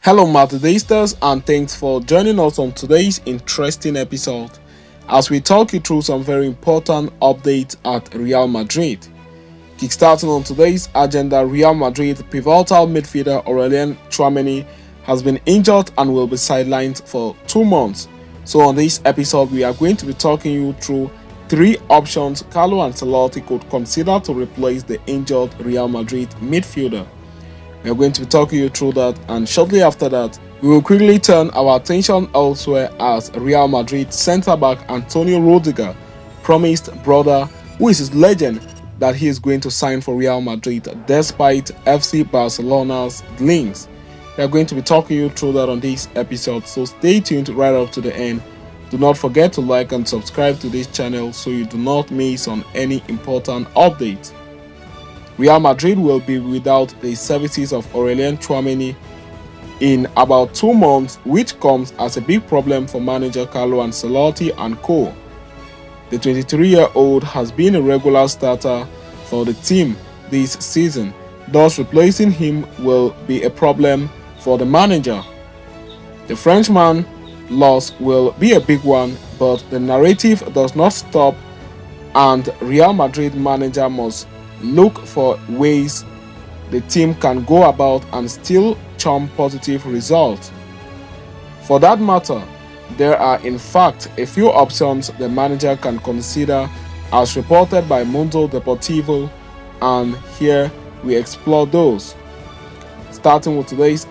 Hello Madridistas, and thanks for joining us on today's interesting episode as we talk you through some very important updates at Real Madrid. Kickstarting on today's agenda, Real Madrid pivotal midfielder Aurelien Tchouaméni has been injured and will be sidelined for 2 months. So on this episode, we are going to be talking you through 3 options Carlo Ancelotti could consider to replace the injured Real Madrid midfielder. We are going to be talking you through that, and shortly after that, we will quickly turn our attention elsewhere as Real Madrid centre-back Antonio Rüdiger promised brother, who is his legend, that he is going to sign for Real Madrid despite FC Barcelona's links. We are going to be talking you through that on this episode, so stay tuned right up to the end. Do not forget to like and subscribe to this channel so you do not miss on any important updates. Real Madrid will be without the services of Aurelien Tchouaméni in about 2 months, which comes as a big problem for manager Carlo Ancelotti and co. The 23-year-old has been a regular starter for the team this season, thus replacing him will be a problem for the manager. The Frenchman's loss will be a big one, but the narrative does not stop, and Real Madrid manager must look for ways the team can go about and still churn positive results. For that matter, there are in fact a few options the manager can consider, as reported by Mundo Deportivo, and here we explore those. Starting with today's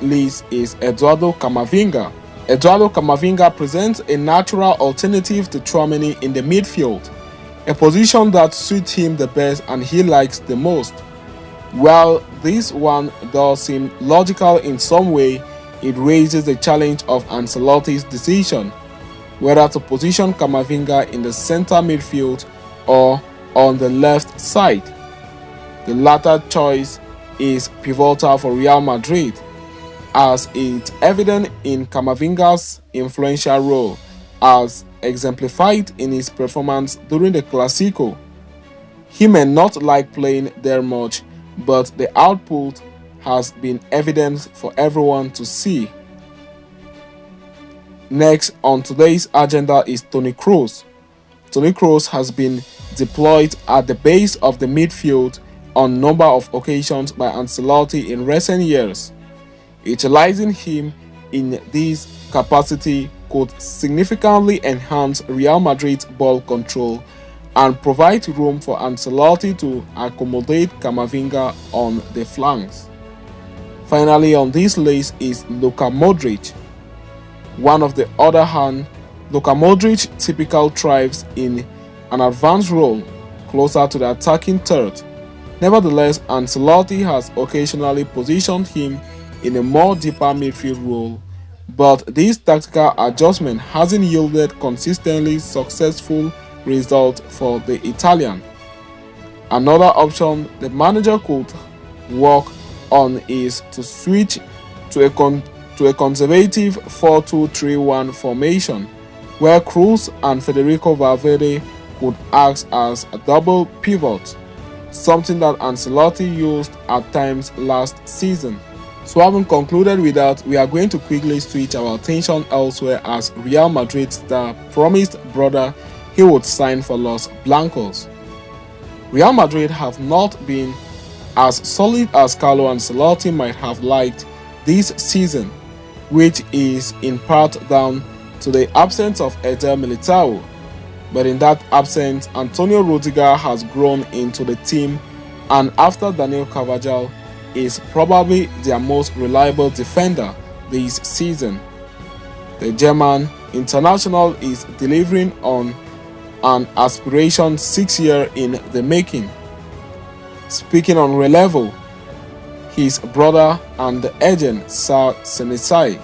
list is Eduardo Camavinga. Eduardo Camavinga presents a natural alternative to Tchouaméni in the midfield, a position that suits him the best and he likes the most. While this one does seem logical in some way, it raises the challenge of Ancelotti's decision whether to position Camavinga in the center midfield or on the left side. The latter choice is pivotal for Real Madrid, as it's evident in Camavinga's influential role, as exemplified in his performance during the Clásico. He may not like playing there much, but the output has been evident for everyone to see. Next on today's agenda is Toni Kroos. Toni Kroos has been deployed at the base of the midfield on a number of occasions by Ancelotti in recent years. Utilizing him in this capacity could significantly enhance Real Madrid's ball control and provide room for Ancelotti to accommodate Camavinga on the flanks. Finally on this list is Luka Modric. On the other hand, Luka Modric typically thrives in an advanced role closer to the attacking third. Nevertheless, Ancelotti has occasionally positioned him in a more deeper midfield role, but this tactical adjustment hasn't yielded consistently successful results for the Italian. Another option the manager could work on is to switch to a conservative 4-2-3-1 formation, where Kroos and Federico Valverde could act as a double pivot, something that Ancelotti used at times last season. So having concluded with that, we are going to quickly switch our attention elsewhere as Real Madrid star promised brother he would sign for Los Blancos. Real Madrid have not been as solid as Carlo Ancelotti might have liked this season, which is in part down to the absence of Eder Militao. But in that absence, Antonio Rüdiger has grown into the team, and after Daniel Carvajal, is probably their most reliable defender this season. The German international is delivering on an aspiration 6 years in the making. Speaking on relevo, his brother and the agent Sir Senesai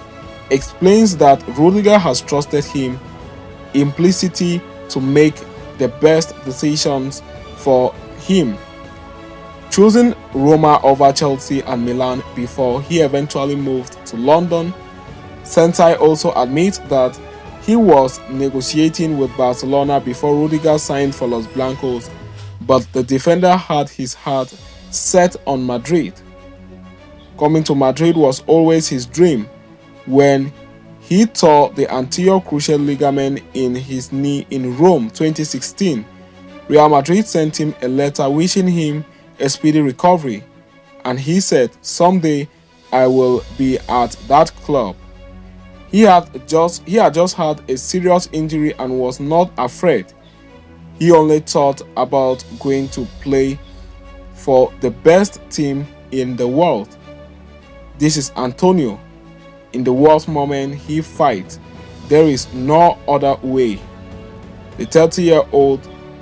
explains that Rüdiger has trusted him implicitly to make the best decisions for him, choosing Roma over Chelsea and Milan before he eventually moved to London. Sensei also admits that he was negotiating with Barcelona before Rüdiger signed for Los Blancos, but the defender had his heart set on Madrid. Coming to Madrid was always his dream. When he tore the anterior cruciate ligament in his knee in Rome 2016, Real Madrid sent him a letter wishing him a speedy recovery, and he said, "Someday I will be at that club." He had just had a serious injury and was not afraid. He only thought about going to play for the best team in the world. This is Antonio. In the worst moment he fights, there is no other way. The 30-year-old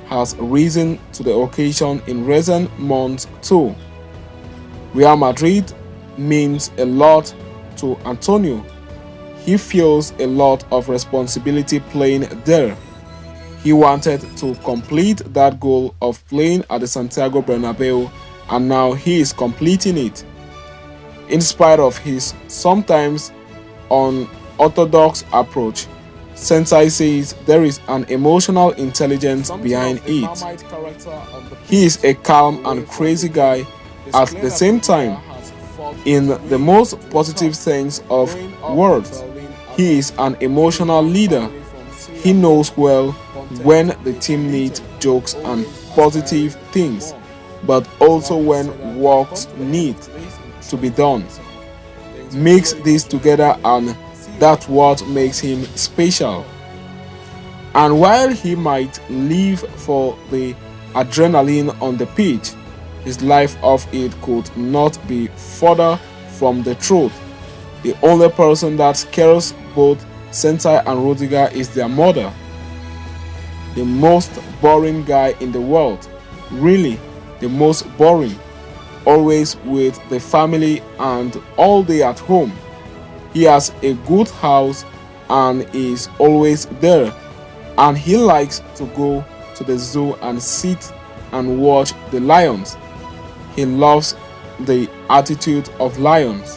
has risen to the occasion in recent months too. Real Madrid means a lot to Antonio. He feels a lot of responsibility playing there. He wanted to complete that goal of playing at the Santiago Bernabeu, and now he is completing it. In spite of his sometimes unorthodox approach, Sensei says there is an emotional intelligence behind it. He is a calm and crazy guy at the same time. In the most positive sense of words, he is an emotional leader. He knows well when the team needs jokes and positive things, but also when works need to be done. Mix these together and that's what makes him special. And while he might live for the adrenaline on the pitch, his life off it could not be further from the truth. The only person that scares both Sensei and Rüdiger is their mother. The most boring guy in the world. Really, the most boring. Always with the family and all day at home. He has a good house and is always there. And he likes to go to the zoo and sit and watch the lions. He loves the attitude of lions.